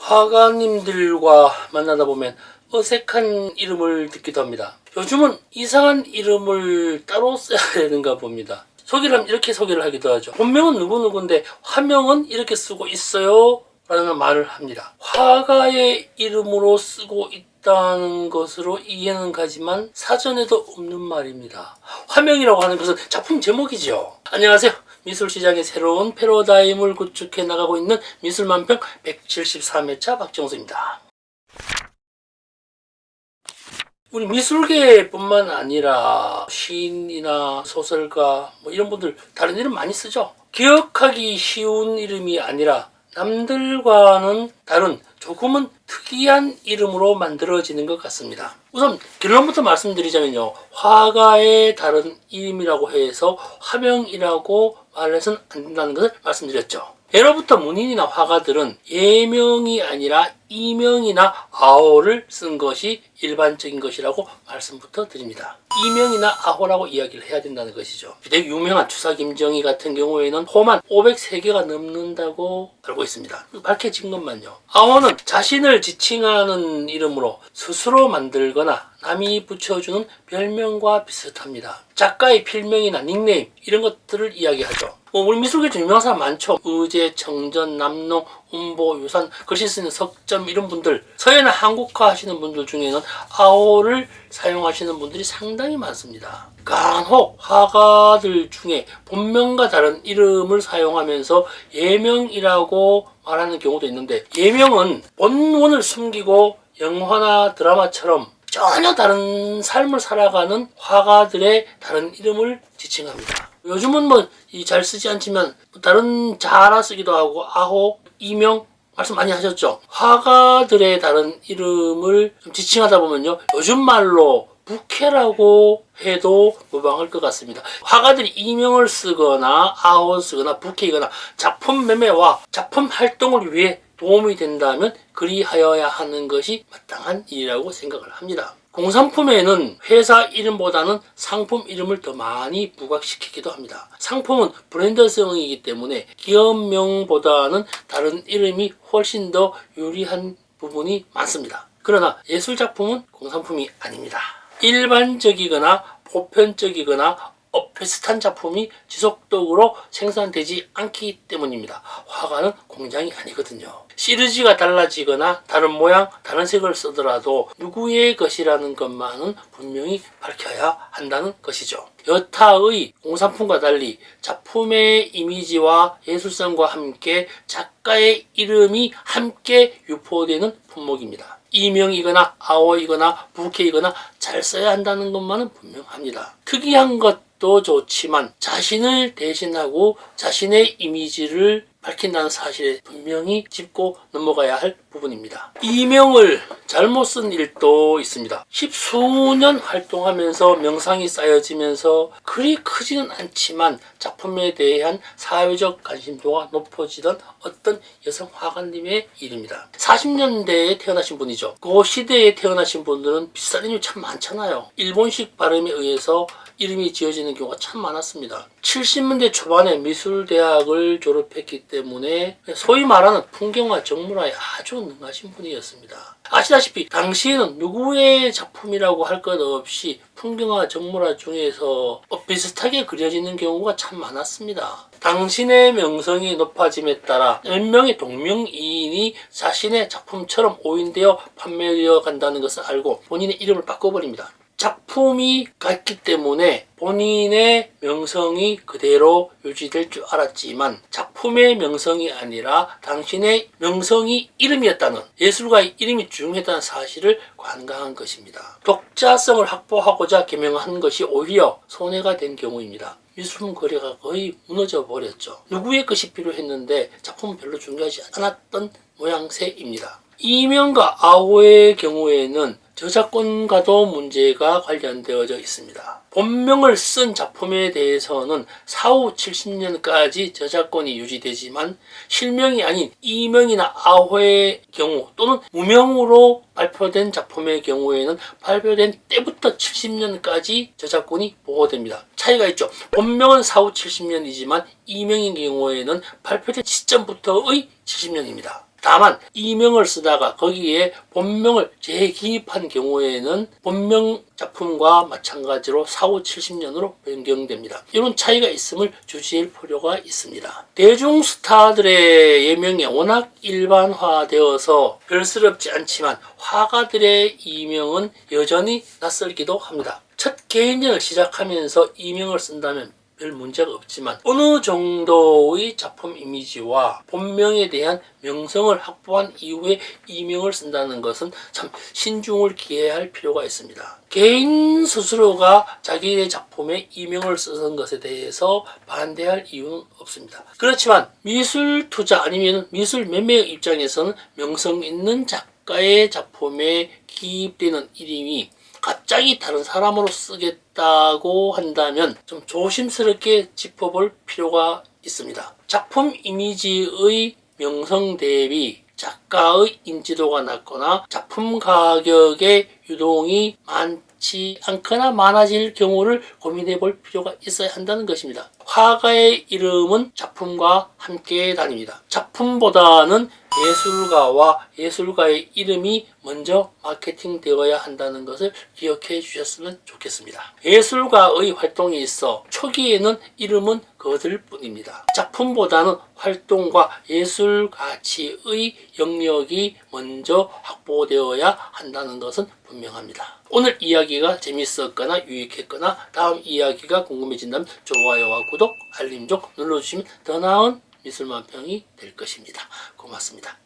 화가님들과 만나다 보면 어색한 이름을 듣기도 합니다. 요즘은 이상한 이름을 따로 써야 되는가 봅니다. 소개를 하면 이렇게 소개를 하기도 하죠. 본명은 누구누구인데 화명은 이렇게 쓰고 있어요 라는 말을 합니다. 화가의 이름으로 쓰고 있다는 것으로 이해는 가지만 사전에도 없는 말입니다. 화명이라고 하는 것은 작품 제목이죠. 안녕하세요. 미술시장의 새로운 패러다임을 구축해 나가고 있는 미술만평 173회차 박정수입니다. 우리 미술계뿐만 아니라 시인이나 소설가 이런 분들 다른 이름 많이 쓰죠. 기억하기 쉬운 이름이 아니라 남들과는 다른 조금은 특이한 이름으로 만들어지는 것 같습니다. 우선 결론부터 말씀드리자면요, 화가의 다른 이름이라고 해서 화명이라고 말해서는 안 된다는 것을 말씀드렸죠. 예로부터 문인이나 화가들은 예명이 아니라 이명이나 아호를 쓴 것이 일반적인 것이라고 말씀부터 드립니다. 이명이나 아호라고 이야기를 해야 된다는 것이죠. 되게 유명한 추사 김정희 같은 경우에는 호만 503개가 넘는다고 알고 있습니다. 밝혀진 것만요. 아호는 자신을 지칭하는 이름으로 스스로 만들거나 남이 붙여주는 별명과 비슷합니다. 작가의 필명이나 닉네임 이런 것들을 이야기하죠. 우리 미술계 중 유명한 사람 많죠. 의제, 정전, 남농, 운보, 유산, 글씨 쓰는 석점 이런 분들, 서예나 한국화 하시는 분들 중에는 아호를 사용하시는 분들이 상당히 많습니다. 간혹 화가들 중에 본명과 다른 이름을 사용하면서 예명이라고 말하는 경우도 있는데, 예명은 본원을 숨기고 영화나 드라마처럼 전혀 다른 삶을 살아가는 화가들의 다른 이름을 지칭합니다. 요즘은 잘 쓰지 않지만 다른 자라 쓰기도 하고 아호, 이명 말씀 많이 하셨죠. 화가들의 다른 이름을 좀 지칭하다 보면요, 요즘 말로 부캐라고 해도 무방할 것 같습니다. 화가들이 이명을 쓰거나 아호를 쓰거나 부캐이거나 작품 매매와 작품 활동을 위해 도움이 된다면 그리하여야 하는 것이 마땅한 일이라고 생각을 합니다. 공산품에는 회사 이름보다는 상품 이름을 더 많이 부각시키기도 합니다. 상품은 브랜드성이기 때문에 기업명보다는 다른 이름이 훨씬 더 유리한 부분이 많습니다. 그러나 예술작품은 공산품이 아닙니다. 일반적이거나 보편적이거나 비슷한 작품이 지속적으로 생산되지 않기 때문입니다. 화가는 공장이 아니거든요. 시리즈가 달라지거나 다른 모양, 다른 색을 쓰더라도 누구의 것이라는 것만은 분명히 밝혀야 한다는 것이죠. 여타의 공산품과 달리 작품의 이미지와 예술성과 함께 작가의 이름이 함께 유포되는 품목입니다. 이명이거나 아호이거나 부캐이거나 잘 써야 한다는 것만은 분명합니다. 특이한 것도 좋지만 자신을 대신하고 자신의 이미지를 밝힌다는 사실에 분명히 짚고 넘어가야 할 부분입니다. 이명을 잘못 쓴 일도 있습니다. 십수년 활동하면서 명상이 쌓여지면서 그리 크지는 않지만 작품에 대한 사회적 관심도가 높아지던 어떤 여성 화가님의 일입니다. 40년대에 태어나신 분이죠. 그 시대에 태어나신 분들은 비슷한 이름이 참 많잖아요. 일본식 발음에 의해서 이름이 지어지는 경우가 참 많았습니다. 70년대 초반에 미술대학을 졸업했기 때문에 소위 말하는 풍경화 정물화에 아주 능하신 분이었습니다. 아시다시피 당시에는 누구의 작품이라고 할 것 없이 풍경화 정물화 중에서 비슷하게 그려지는 경우가 참 많았습니다. 당신의 명성이 높아짐에 따라 몇 명의 동명이인이 자신의 작품처럼 오인되어 판매되어 간다는 것을 알고 본인의 이름을 바꿔버립니다. 작품이 같기 때문에 본인의 명성이 그대로 유지될 줄 알았지만 작품의 명성이 아니라 당신의 명성이 이름이었다는, 예술가의 이름이 중요했다는 사실을 관광한 것입니다. 독자성을 확보하고자 개명한 것이 오히려 손해가 된 경우입니다. 미술품 거래가 거의 무너져 버렸죠. 누구의 것이 필요했는데 작품은 별로 중요하지 않았던 모양새입니다. 이명과 아호의 경우에는 저작권과도 문제가 관련되어져 있습니다. 본명을 쓴 작품에 대해서는 사후 70년까지 저작권이 유지되지만 실명이 아닌 이명이나 아호의 경우 또는 무명으로 발표된 작품의 경우에는 발표된 때부터 70년까지 저작권이 보호됩니다. 차이가 있죠. 본명은 사후 70년이지만 이명인 경우에는 발표된 시점부터의 70년입니다. 다만 이명을 쓰다가 거기에 본명을 재기입한 경우에는 본명 작품과 마찬가지로 사후 70년으로 변경됩니다. 이런 차이가 있음을 주시할 필요가 있습니다. 대중 스타들의 예명이 워낙 일반화되어서 별스럽지 않지만 화가들의 이명은 여전히 낯설기도 합니다. 첫 개인전을 시작하면서 이명을 쓴다면 별 문제가 없지만 어느 정도의 작품 이미지와 본명에 대한 명성을 확보한 이후에 이명을 쓴다는 것은 참 신중을 기해야 할 필요가 있습니다. 개인 스스로가 자기의 작품에 이명을 쓰는 것에 대해서 반대할 이유는 없습니다. 그렇지만 미술 투자 아니면 미술 매매의 입장에서는 명성 있는 작가의 작품에 기입되는 이름이 갑자기 다른 사람으로 쓰겠다고 한다면 좀 조심스럽게 짚어볼 필요가 있습니다. 작품 이미지의 명성 대비 작가의 인지도가 낮거나 작품 가격의 유동이 많지 않거나 많아질 경우를 고민해 볼 필요가 있어야 한다는 것입니다. 화가의 이름은 작품과 함께 다닙니다. 작품보다는 예술가와 예술가의 이름이 먼저 마케팅 되어야 한다는 것을 기억해 주셨으면 좋겠습니다. 예술가의 활동이 있어 초기에는 이름은 거들 뿐입니다. 작품보다는 활동과 예술 가치의 영역이 먼저 확보되어야 한다는 것은 분명합니다. 오늘 이야기가 재밌었거나 유익했거나 다음 이야기가 궁금해진다면 좋아요와 구독, 알림 좀 눌러주시면 더 나은 미술만평이 될 것입니다. 고맙습니다.